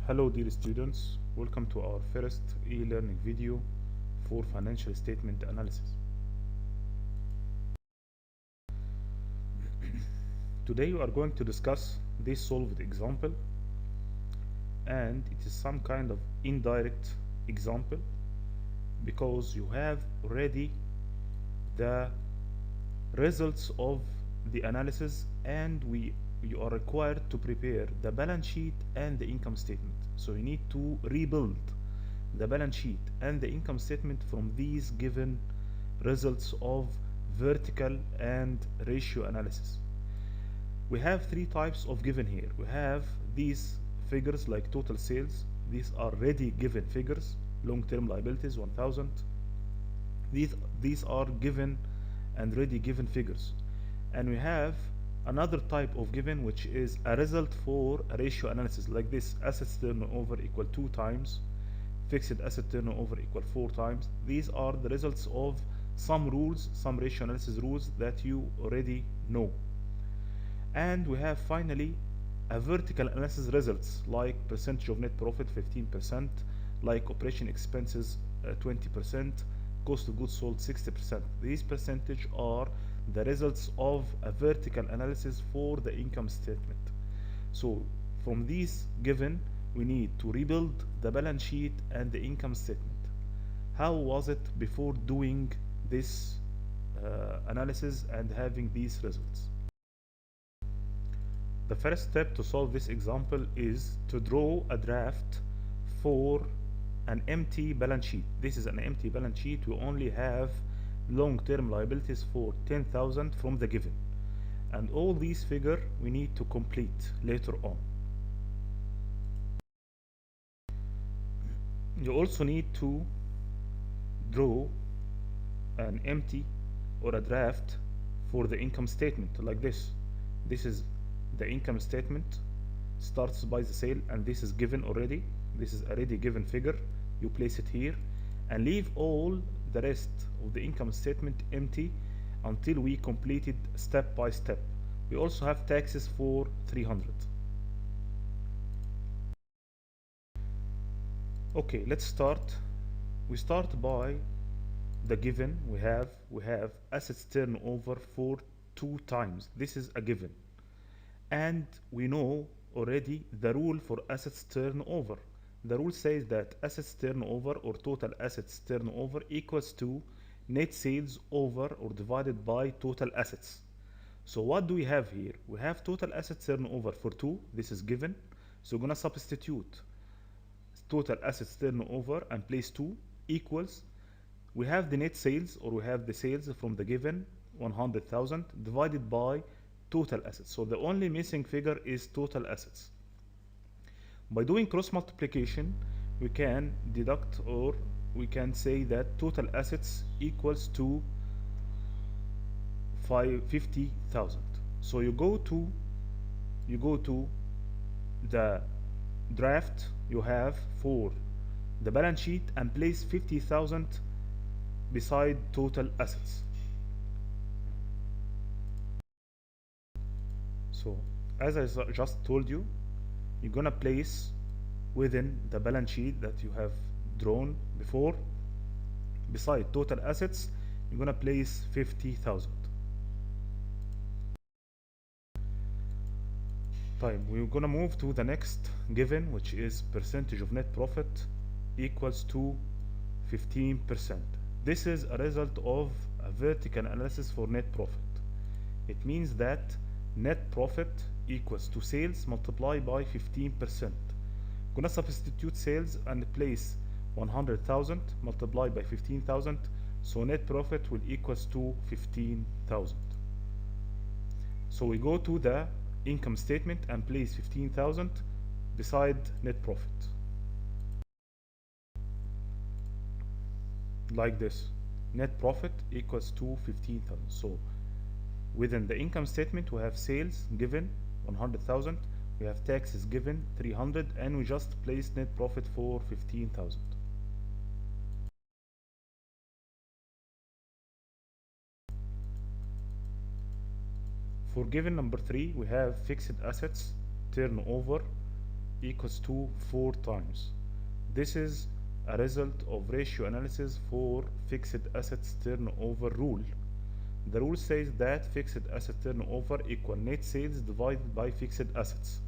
Hello dear students, welcome to our first e-learning video for financial statement analysis. Today we are going to discuss this solved example, and it is some kind of indirect example because you have already the results of the analysis, and you are required to prepare the balance sheet and the income statement. So you need to rebuild the balance sheet and the income statement from these given results of vertical and ratio analysis. We have three types of given here. We have these figures like total sales. These are ready given figures. Long-term liabilities 1000. These are given and ready given figures. And we have another type of given, which is a result for a ratio analysis like this: assets turnover equal 2 times, fixed asset turnover equal 4 times. These are the results of some rules, some ratio analysis rules that you already know. And we have finally a vertical analysis results like percentage of net profit 15%, like operation expenses 20%, cost of goods sold 60%. These percentage are the results of a vertical analysis for the income statement. So from these given, we need to rebuild the balance sheet and the income statement. How was it before doing this analysis and having these results? The first step to solve this example is to draw a draft for an empty balance sheet. This is an empty balance sheet. We only have long-term liabilities for 10,000 from the given, and all these figures we need to complete later on. You also need to draw an empty or a draft for the income statement like this. This is the income statement, starts by the sale, and this is given already. This is already given figure. You place it here and leave all the rest of the income statement empty until we complete it step by step. We also have taxes for 300. Okay, let's start. We start by the given. We have assets turnover for 2 times. This is a given, and we know already the rule for assets turnover. The rule says that assets turnover or total assets turnover equals to net sales over or divided by total assets. So what do we have here? We have total assets turnover for 2. This is given. So we're gonna substitute total assets turnover and place 2 equals, we have the net sales, or we have the sales from the given 100,000 divided by total assets. So the only missing figure is total assets. By doing cross multiplication, we can deduct, or we can say that total assets equals to 50,000. So you go to the draft you have for the balance sheet and place 50,000 beside total assets. So as I just told you, you're gonna place within the balance sheet that you have drawn before, beside total assets, you're gonna place 50,000. We're gonna move to the next given, which is percentage of net profit equals to 15%. This is a result of a vertical analysis for net profit. It means that net profit equals to sales multiplied by 15%. Gonna substitute sales and place 100,000 multiplied by 15,000, so net profit will equals to 15,000. So we go to the income statement and place 15,000 beside net profit like this. Net profit equals to 15,000. So within the income statement we have sales given 100,000, we have taxes given 300, and we just place net profit for 15,000. For given number 3, we have fixed assets turnover equals to 4 times. This is a result of ratio analysis for fixed assets turnover rule. The rule says that fixed asset turnover equal net sales divided by fixed assets.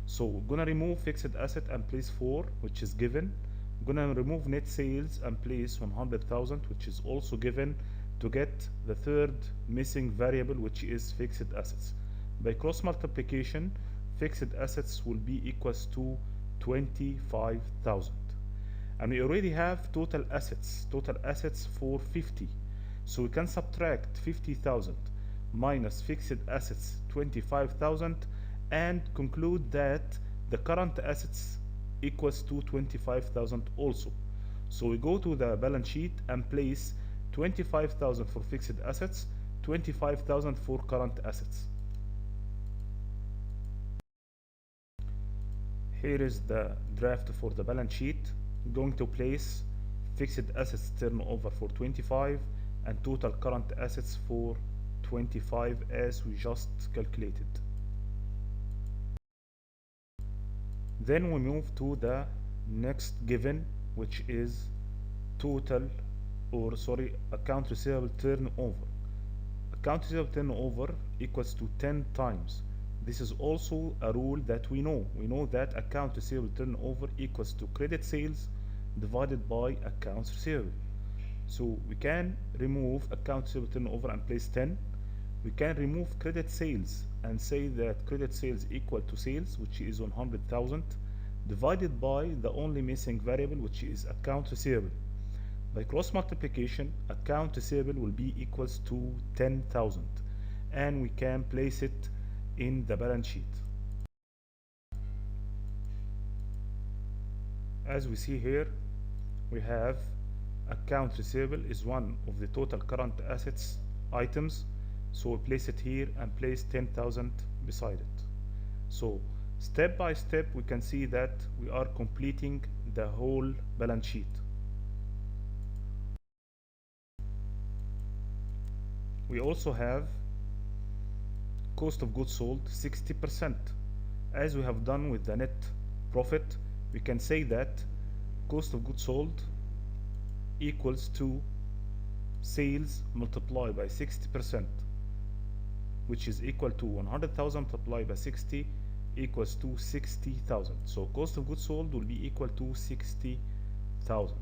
So we're gonna remove fixed asset and place 4, which is given. We're gonna remove net sales and place 100,000, which is also given, to get the third missing variable, which is fixed assets. By cross multiplication, fixed assets will be equals to 25,000. And we already have total assets for 50. So we can subtract 50,000 minus fixed assets 25,000 and conclude that the current assets equals to 25,000 also. So we go to the balance sheet and place 25,000 for fixed assets, 25,000 for current assets. Here is the draft for the balance sheet. We're going to place fixed assets turnover for 25 and total current assets for 25 as we just calculated. Then we move to the next given, which is account receivable turnover. Account receivable turnover equals to 10 times. This is also a rule that we know. We know that account receivable turnover equals to credit sales divided by accounts receivable. So we can remove account receivable turnover and place 10. We can remove credit sales and say that credit sales equal to sales, which is 100,000, divided by the only missing variable, which is account receivable. By cross multiplication, account receivable will be equals to 10,000, and we can place it in the balance sheet. As we see here, we have account receivable is one of the total current assets items, so we place it here and place 10,000 beside it. So step by step we can see that we are completing the whole balance sheet. We also have cost of goods sold 60%. As we have done with the net profit, we can say that cost of goods sold equals to sales multiplied by 60%, which is equal to 100,000 multiplied by 60 equals to 60,000. So cost of goods sold will be equal to 60,000.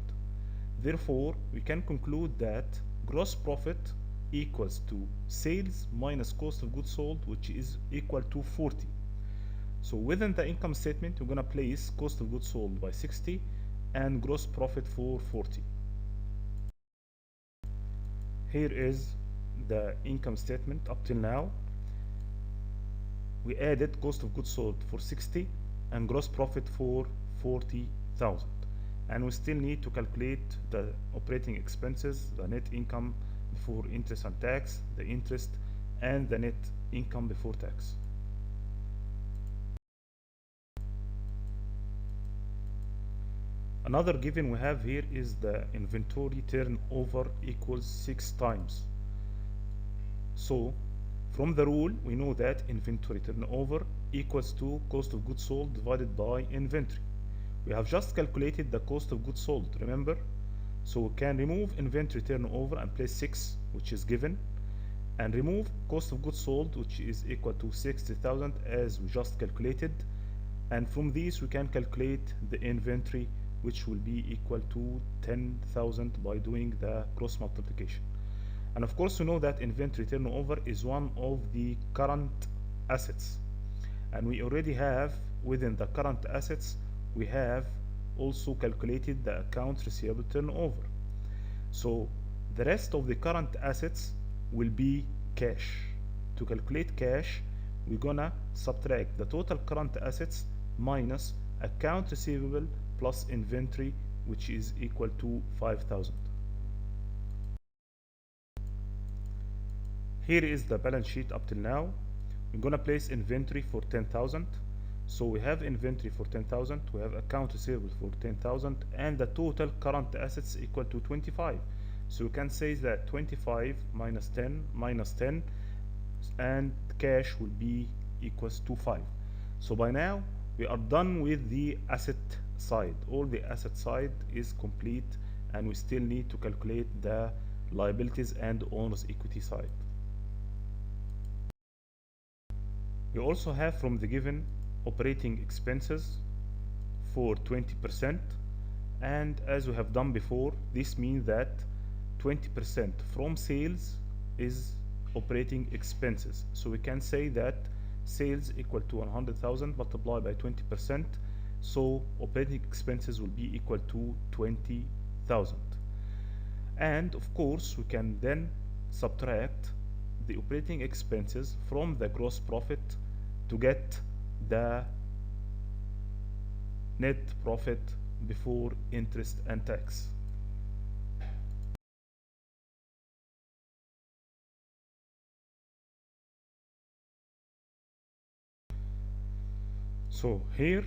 Therefore, we can conclude that gross profit equals to sales minus cost of goods sold, which is equal to 40. So within the income statement, we're going to place cost of goods sold by 60 and gross profit for 40. Here is the income statement up till now. We added cost of goods sold for 60 and gross profit for 40,000, and we still need to calculate the operating expenses, the net income before interest and tax, the interest, and the net income before tax. Another given we have here is the inventory turnover equals 6 times. So from the rule, we know that inventory turnover equals to cost of goods sold divided by inventory. We have just calculated the cost of goods sold, remember? So we can remove inventory turnover and place 6, which is given, and remove cost of goods sold, which is equal to 60,000 as we just calculated. And from these we can calculate the inventory, which will be equal to 10,000 by doing the cross multiplication. And of course we know that inventory turnover is one of the current assets, and we already have within the current assets we have also calculated the accounts receivable turnover. So the rest of the current assets will be cash. To calculate cash, we're gonna subtract the total current assets minus account receivable plus inventory, which is equal to 5,000. Here is the balance sheet up till now. We're gonna place inventory for 10,000. So we have inventory for 10,000, we have account receivable for 10,000, and the total current assets equal to 25. So we can say that 25 minus 10, and cash will be equals to 5. So by now we are done with the asset side. All the asset side is complete, and we still need to calculate the liabilities and owner's equity side. We also have from the given operating expenses for 20%, and as we have done before, this means that 20% from sales is operating expenses. So we can say that sales equal to 100,000 multiplied by 20%, so operating expenses will be equal to 20,000. And of course we can then subtract the operating expenses from the gross profit to get the net profit before interest and tax. So here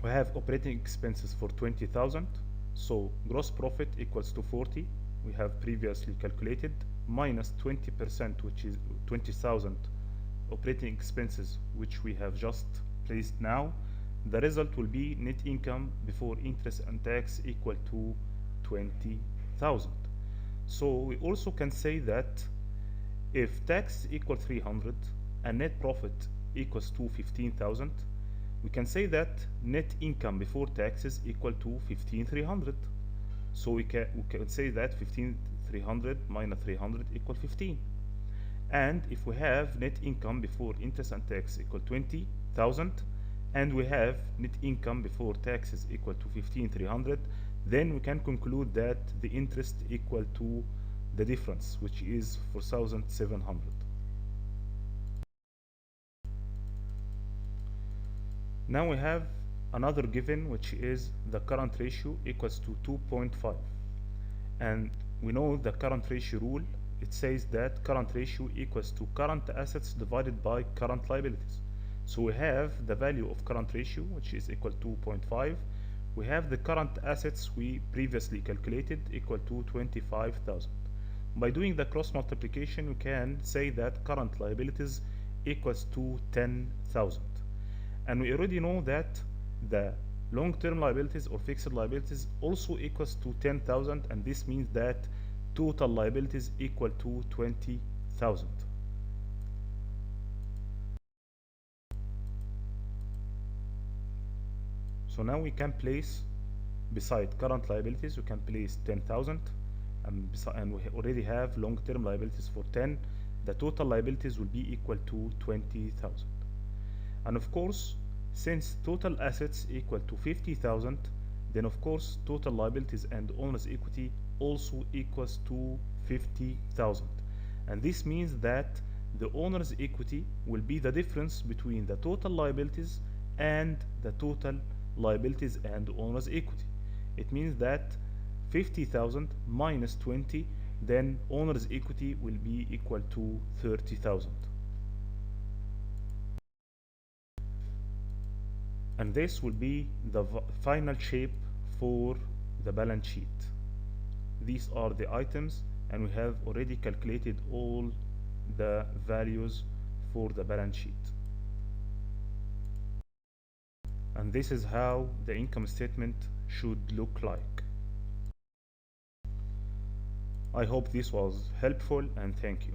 we have operating expenses for 20,000, so gross profit equals to 40, we have previously calculated, minus 20%, which is 20,000 operating expenses, which we have just placed now. The result will be net income before interest and tax equal to 20,000. So we also can say that if tax equals 300 and net profit equals to 15,000, we can say that net income before taxes equal to 15,300. So we can say that 15,300 minus 300 equal 15. And if we have net income before interest and tax equal 20,000, and we have net income before taxes equal to 15,300, then we can conclude that the interest equal to the difference, which is 4,700. Now we have another given, which is the current ratio equals to 2.5, and we know the current ratio rule. It says that current ratio equals to current assets divided by current liabilities. So we have the value of current ratio, which is equal to 2.5. We have the current assets we previously calculated equal to 25,000. By doing the cross multiplication, we can say that current liabilities equals to 10,000. And we already know that the long-term liabilities or fixed liabilities also equals to 10,000, and this means that total liabilities equal to 20,000. So now we can place beside current liabilities, we can place 10,000, and we already have long-term liabilities for 10. The total liabilities will be equal to 20,000. And of course, since total assets equal to 50,000, then of course total liabilities and owner's equity also equals to 50,000. And this means that the owner's equity will be the difference between the total liabilities and the total liabilities and owner's equity. It means that 50,000 minus 20, then owner's equity will be equal to 30,000. And this will be the final shape for the balance sheet. These are the items, and we have already calculated all the values for the balance sheet. And this is how the income statement should look like. I hope this was helpful, and thank you.